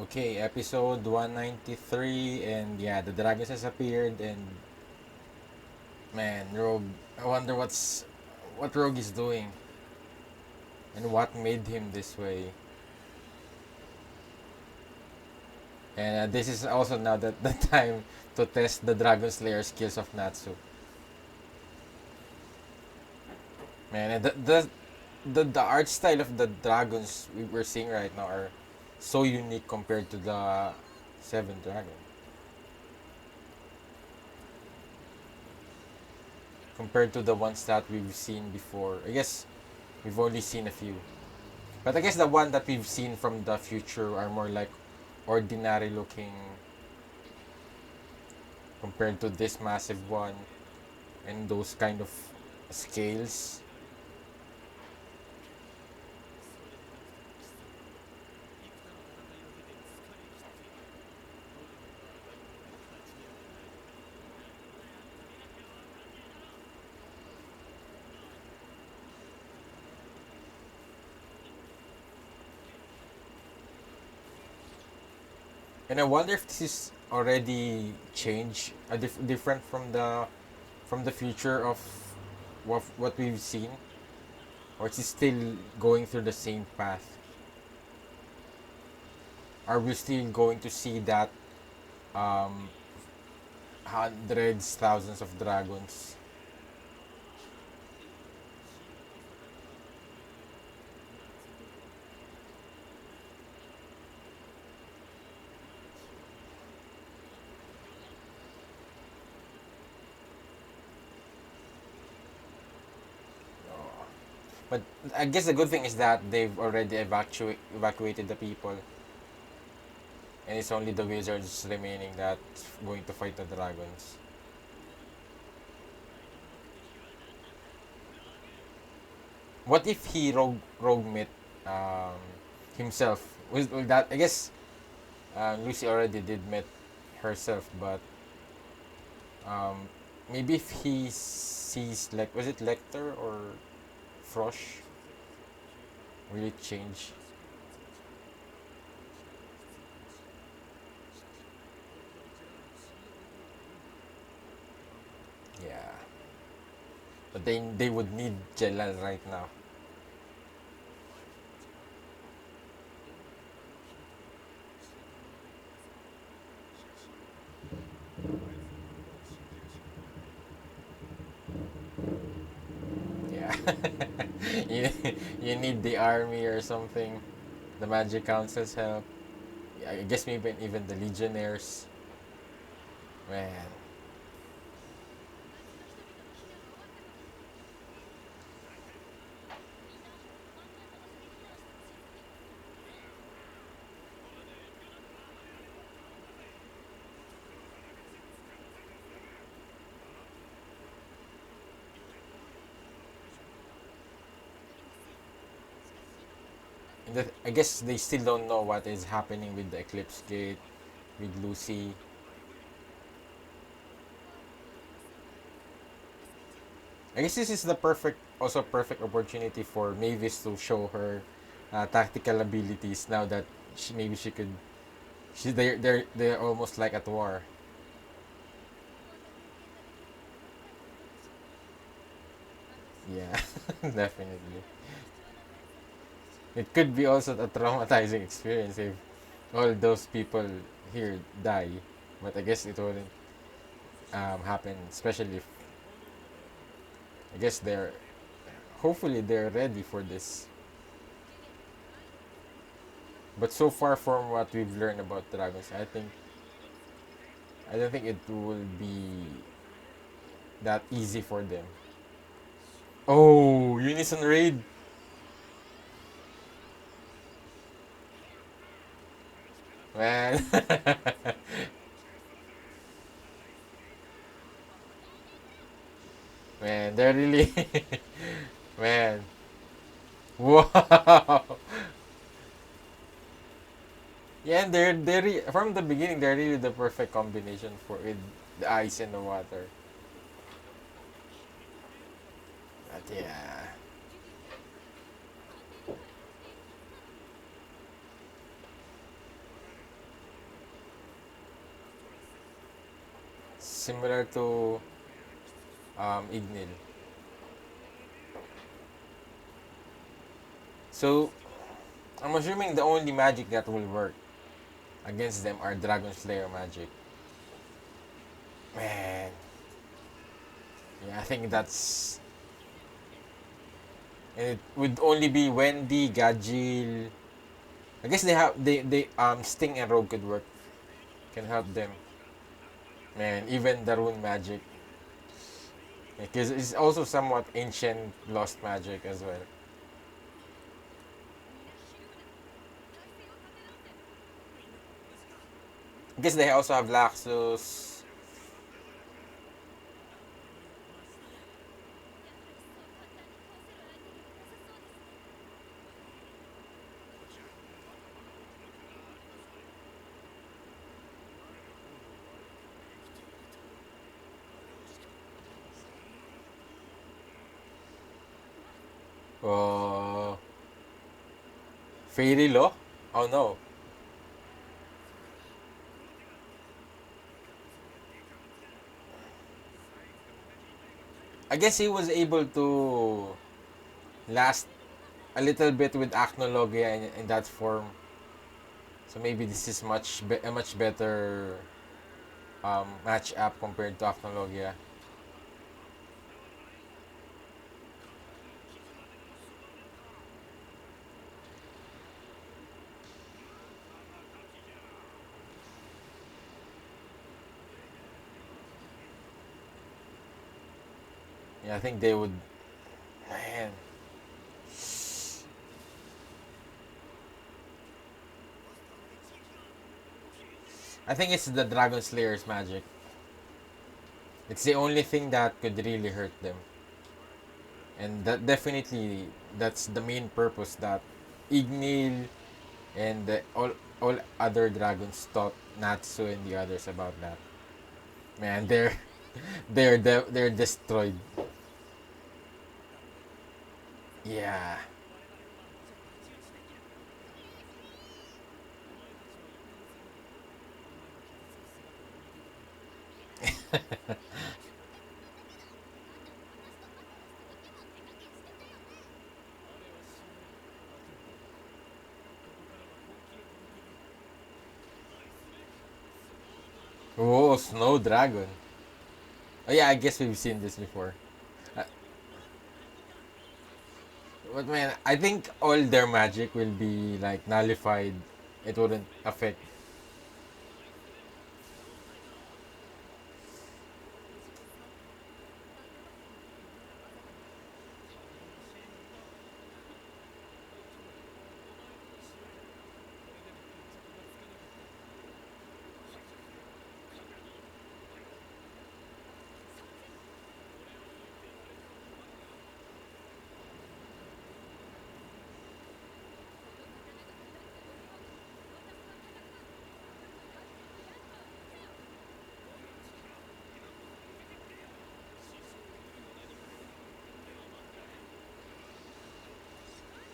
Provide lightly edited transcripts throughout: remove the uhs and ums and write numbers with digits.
Okay, episode 193, and yeah, the dragons has appeared, and man, Rogue. I wonder what Rogue is doing, and what made him this way. And this is also now the time to test the Dragon Slayer skills of Natsu. Man, and the art style of the dragons we're seeing right now are so unique compared to the Seven Dragon. Compared to the ones that we've seen before. I guess we've only seen a few. But I guess the one that we've seen from the future are more like ordinary looking compared to this massive one and those kind of scales. And I wonder if this is already changed, different from the future of what we've seen, or is it still going through the same path? Are we still going to see that um, hundreds, thousands of dragons? But I guess the good thing is that they've already evacuated the people, and it's only the wizards remaining that's going to fight the dragons. What if he rogue met um, himself? Will that I guess Lucy already did met herself, but um, maybe if he sees like was it Lecter or Frosh? Will it change? Yeah, but they would need Jelal right now. Yeah, you, you need the army or something. The Magic Council's help. Yeah, I guess maybe even the Legionnaires. Man, I guess they still don't know what is happening with the Eclipse Gate, with Lucy. I guess this is the perfect opportunity for Mavis to show her tactical abilities now that maybe she could. They're almost like at war. Yeah, definitely. It could be also a traumatizing experience if all those people here die, but I guess it wouldn't happen. Especially if I guess they're hopefully they're ready for this. But so far from what we've learned about dragons, I don't think it will be that easy for them. Oh, Unison Raid. Man. Man, they're really man. Wow. Yeah, and from the beginning they're really the perfect combination for with the ice and the water. But yeah. similar to Ignil. So I'm assuming the only magic that will work against them are Dragon Slayer magic. Man, yeah, I think that's, and it would only be Wendy, Gajil. I guess they Sting and Rogue could work, can help them. Man, even the rune magic, because it's also somewhat ancient lost magic as well. I guess they also have Laxus. Uh, Fairy Law? Oh no. I guess he was able to last a little bit with Acnologia in that form. So maybe this is a much better match up compared to Acnologia. Yeah, I think they would. Man, I think it's the Dragon Slayer's magic. It's the only thing that could really hurt them, and that definitely that's the main purpose that Ignil and all other dragons taught Natsu and the others about that. Man, they're destroyed. Yeah. Oh, Snow Dragon. Oh yeah, I guess we've seen this before. Uh, but man, I think all their magic will be like nullified. It wouldn't affect.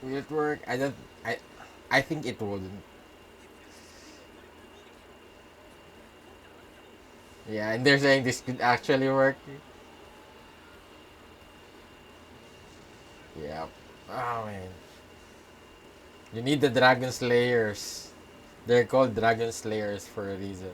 Will it work? I don't. I think it wouldn't. Yeah, and they're saying this could actually work. Yeah. Oh man. You need the Dragon Slayers. They're called Dragon Slayers for a reason.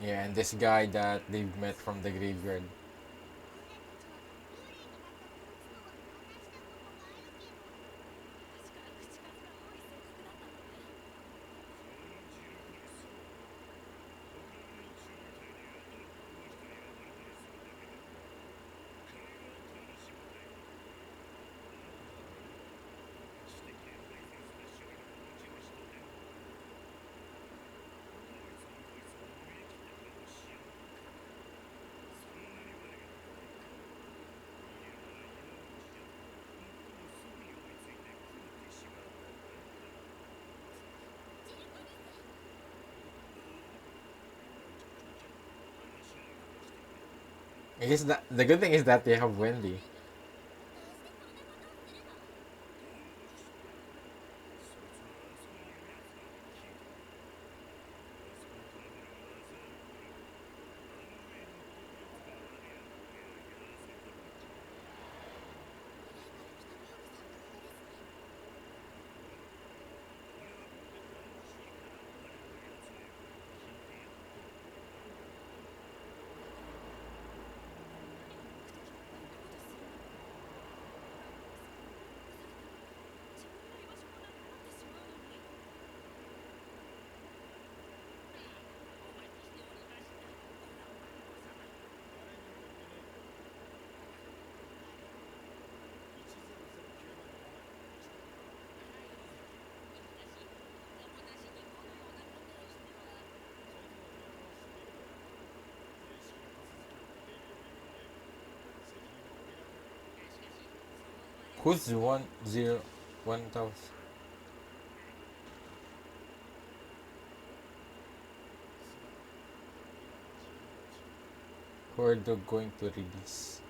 Yeah, and this guy that they've met from the graveyard. I guess that the good thing is that they have Wendy. Who's 101,000? Who are they going to release?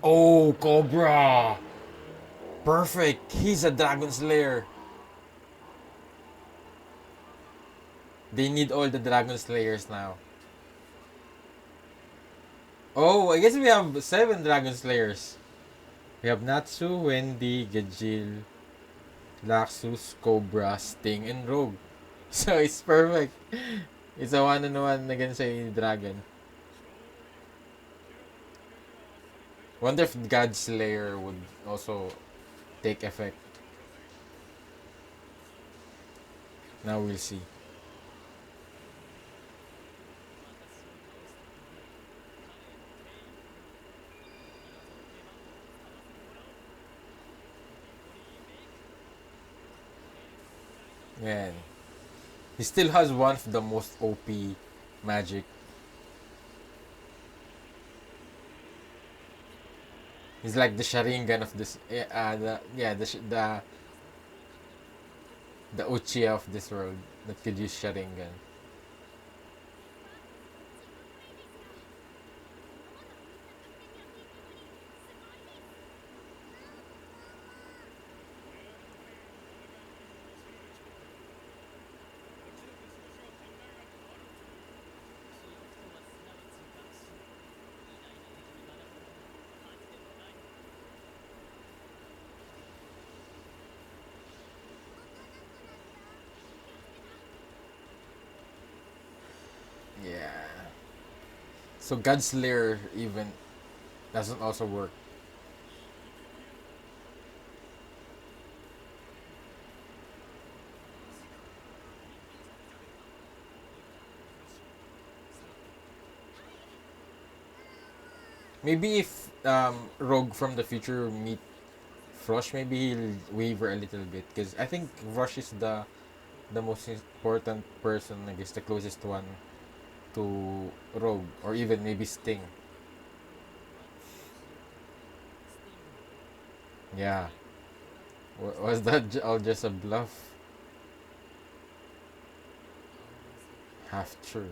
Oh, Cobra! Perfect! He's a Dragon Slayer. They need all the Dragon Slayers now. Oh, I guess we have 7 Dragon Slayers. We have Natsu, Wendy, Gajil, Laxus, Cobra, Sting, and Rogue. So it's perfect. It's a one-on-one against a dragon. Wonder if God Slayer would also take effect. Now we'll see. Man, he still has one of the most OP magic. He's like the Sharingan of this. The Uchiha of this world that could use Sharingan. Yeah. So God Slayer even doesn't also work. Maybe if Rogue from the future meet Frosh, maybe he'll waver a little bit because I think Frosh is the most important person, I guess the closest one to Rogue or even maybe Sting. Yeah. Was that all just a bluff? Half true.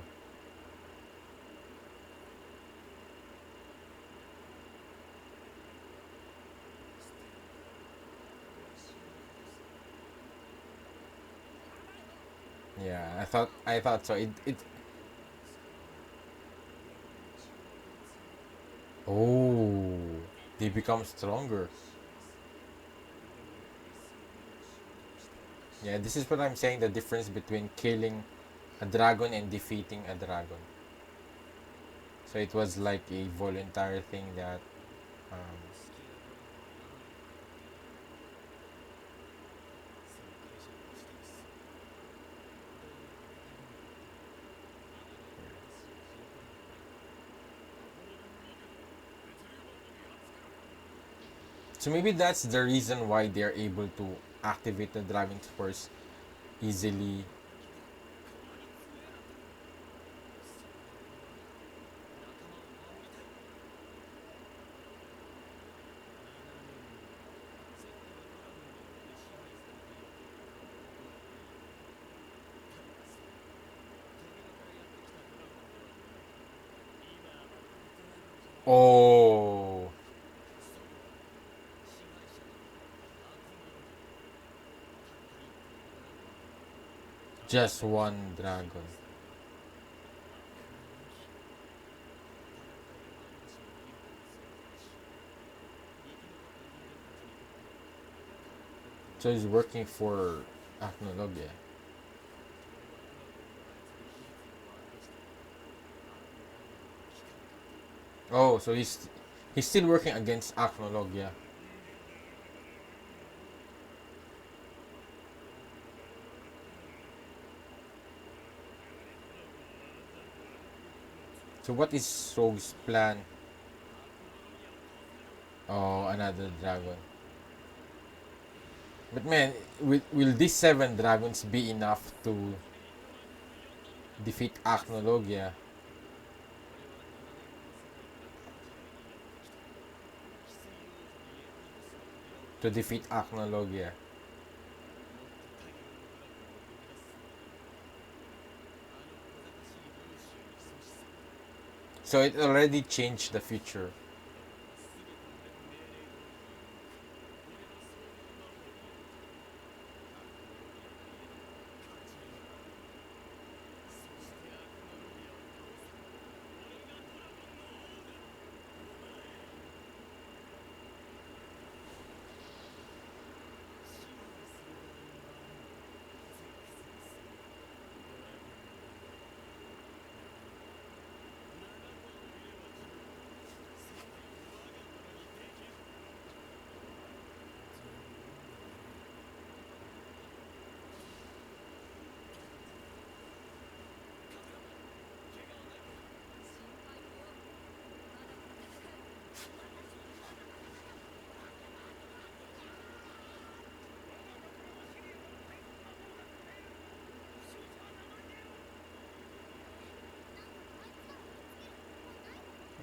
Yeah, I thought so. It Oh, they become stronger. Yeah, this is what I'm saying, the difference between killing a dragon and defeating a dragon. So it was like a voluntary thing that um, so maybe that's the reason why they're able to activate the dragon's force easily. Oh, just one dragon. So he's working for Acnologia. Oh, so he's still working against Acnologia. So what is Rogue's plan? Oh, another dragon. But man, will these seven dragons be enough to defeat Acnologia? To defeat Acnologia. So it already changed the future.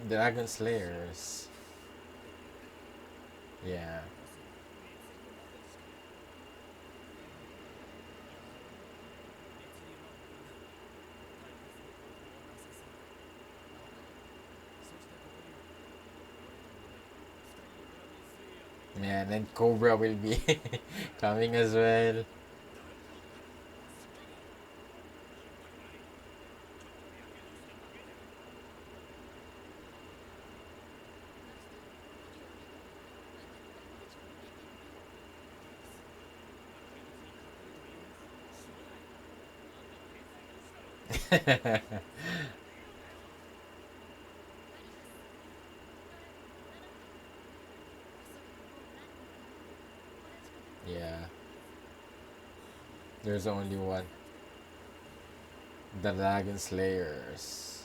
Dragon Slayers. Yeah. Man, and Cobra will be coming as well. Yeah. There's only one. The Dragon Slayers.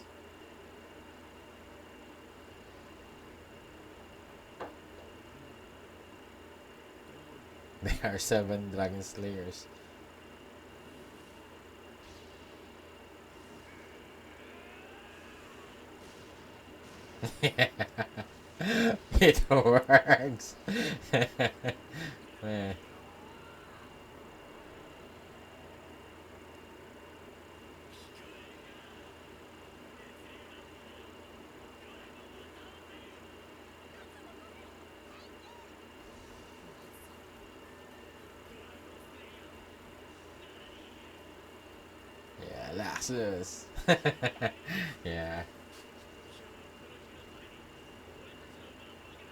There are seven Dragon Slayers. It works. Man. Yeah, Laxus. Yeah.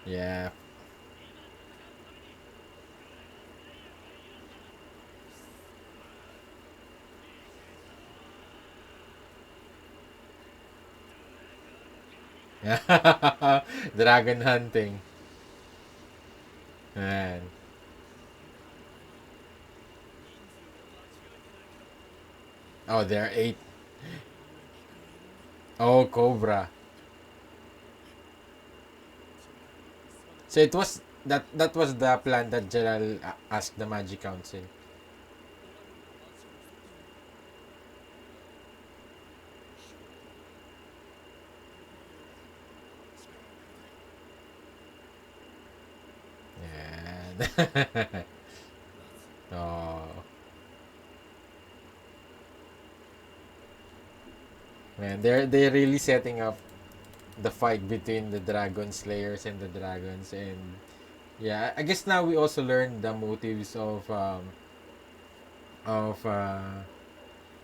Yeah. Dragon hunting. Man. Oh, there are eight. Oh, Cobra. So it was that was the plan that Gerald asked the Magic Council. Yeah. Oh, man, they're really setting up the fight between the Dragon Slayers and the dragons. And yeah, I guess now we also learn the motives of uh,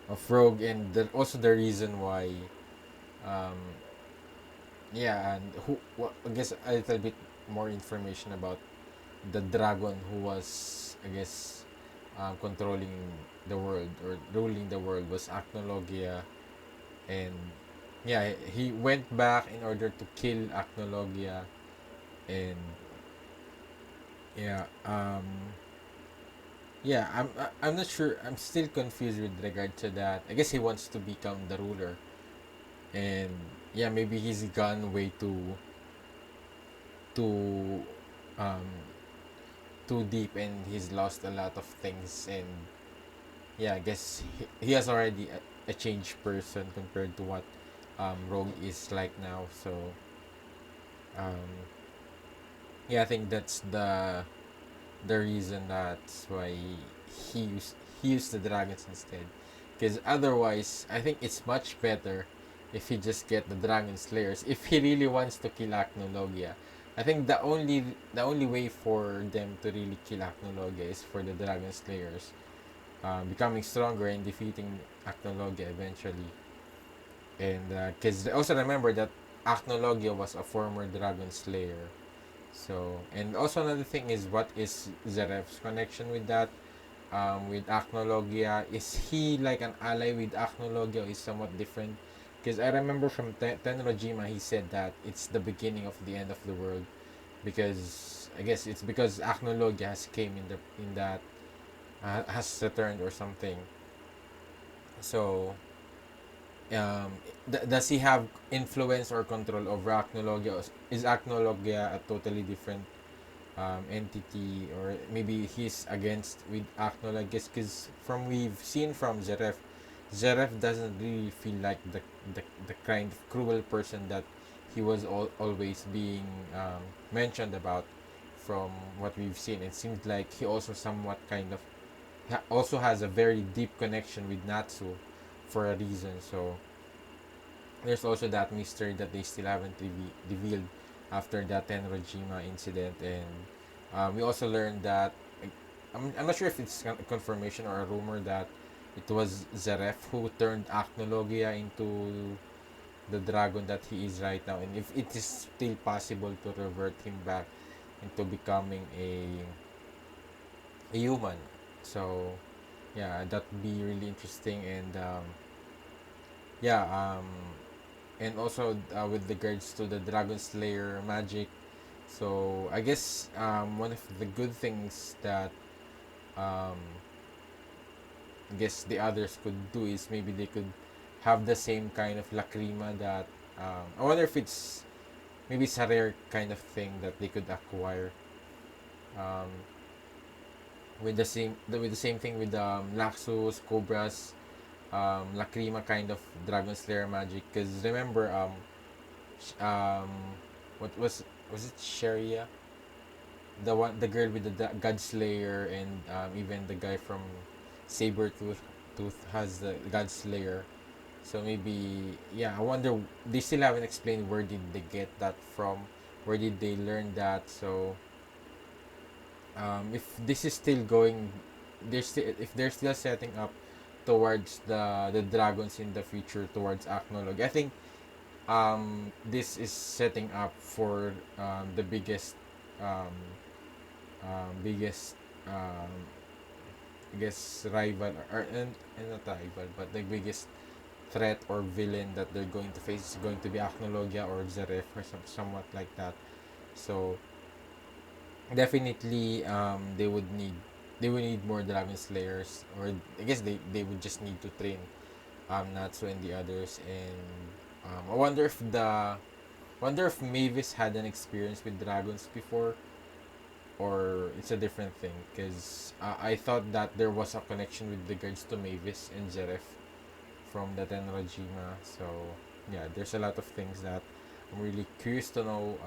of Rogue, and also the reason why. Um, yeah, and I guess a little bit more information about the dragon who was, I guess, controlling the world or ruling the world was Acnologia. And yeah, he went back in order to kill Acnologia. And yeah, yeah, I'm not sure. I'm still confused with regard to that. I guess he wants to become the ruler, and yeah, maybe he's gone way too um too deep, and he's lost a lot of things. And yeah, I guess he has already a changed person compared to what Rogue is like now. So um yeah, I think that's the reason that's why he used the dragons instead. Because otherwise, I think it's much better if he just get the dragon slayers. If he really wants to kill Acnologia, I think the only way for them to really kill Acnologia is for the dragon slayers becoming stronger and defeating Acnologia eventually. And because also remember that Acnologia was a former dragon slayer. So, and also another thing is, what is Zeref's connection with that? With Acnologia, is he like an ally with Acnologia, or is somewhat different? Because I remember from Tenrojima, he said that it's the beginning of the end of the world, because I guess it's because Acnologia has came in that has returned or something. So, um, does he have influence or control over Acnologia? Or is Acnologia a totally different entity, or maybe he's against with Acnologia? Because from we've seen from Zeref doesn't really feel like the kind of cruel person that he was always being mentioned about. From what we've seen, it seems like he also somewhat kind of also has a very deep connection with Natsu for a reason. So there's also that mystery that they still haven't revealed after that Tenrojima incident. And we also learned that, I'm not sure if it's a confirmation or a rumor, that it was Zeref who turned Acnologia into the dragon that he is right now, and if it is still possible to revert him back into becoming a human. So yeah, that'd be really interesting. And yeah, and also with regards to the Dragon Slayer magic. So I guess one of the good things that um, I guess the others could do is maybe they could have the same kind of lacrima that I wonder if maybe it's a rare kind of thing that they could acquire um, with the same thing with Laxus, Cobras, lacrima kind of Dragon Slayer magic. Because remember um what was it, Sharia, the girl with the God Slayer, and even the guy from Saber Tooth has the God Slayer. So maybe, yeah, I wonder, they still haven't explained where did they get that from, where did they learn that. So if this is still going, if they're still setting up towards the dragons in the future, towards Aknolog, I think this is setting up for the um, biggest I guess rival, and not rival, but the biggest threat or villain that they're going to face is going to be Acnologia or Zeref, or somewhat like that. So definitely they would need more Dragon Slayers, or I guess they would just need to train Natsu and the others. And I wonder if Mavis had an experience with dragons before, or it's a different thing, because I thought that there was a connection with regards to Mavis and Zeref from the Tenrajima. So yeah, there's a lot of things that I'm really curious to know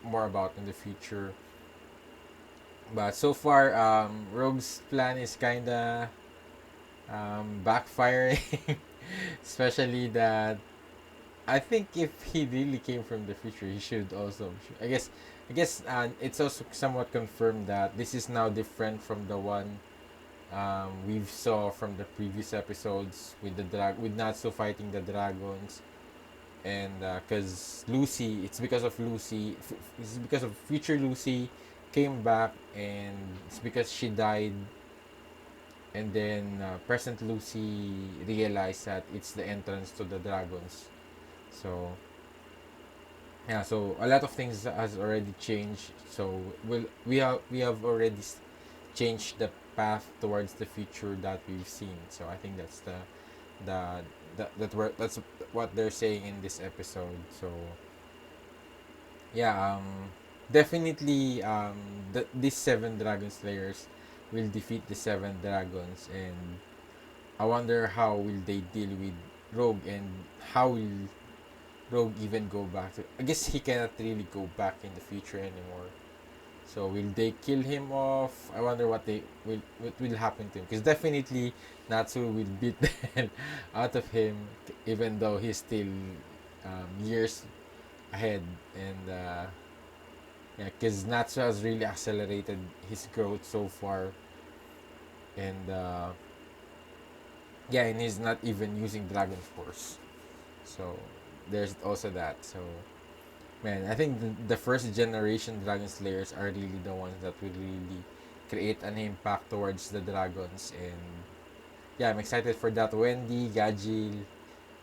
more about in the future. But so far, Rogue's plan is kinda backfiring, especially that I think if he really came from the future, he should also. I guess it's also somewhat confirmed that this is now different from the one we've saw from the previous episodes with with Natsu fighting the dragons, and because Lucy, it's because of future Lucy came back, and it's because she died, and then present Lucy realized that it's the entrance to the dragons. So yeah, so a lot of things has already changed. So we have already changed the path towards the future that we've seen. So I think that's the that's what they're saying in this episode. So yeah, definitely these seven dragon slayers will defeat the seven dragons, and I wonder how will they deal with Rogue, and how will Rogue even go back to. I guess he cannot really go back in the future anymore. So will they kill him off? I wonder what will happen to him, because definitely Natsu will beat the hell out of him, even though he's still years ahead. And yeah, because Natsu has really accelerated his growth so far, and yeah, and he's not even using Dragon Force. So there's also that. So man, I think the first generation Dragon Slayers are really the ones that will really create an impact towards the dragons. And yeah, I'm excited for that. Wendy, Gajil.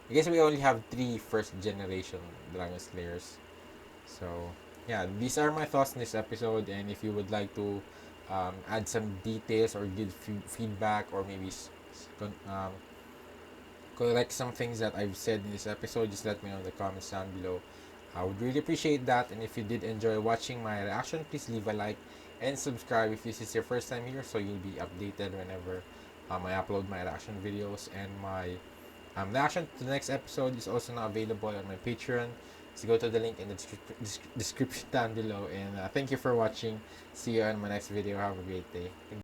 I guess we only have three first generation Dragon Slayers. So yeah, these are my thoughts in this episode. And if you would like to add some details or give feedback, or maybe correct some things that I've said in this episode, just let me know in the comments down below. I would really appreciate that. And if you did enjoy watching my reaction, please leave a like and subscribe if this is your first time here, so you'll be updated whenever I upload my reaction videos. And my reaction to the next episode is also now available on my Patreon. So go to the link in the description down below. And thank you for watching. See you on my next video. Have a great day.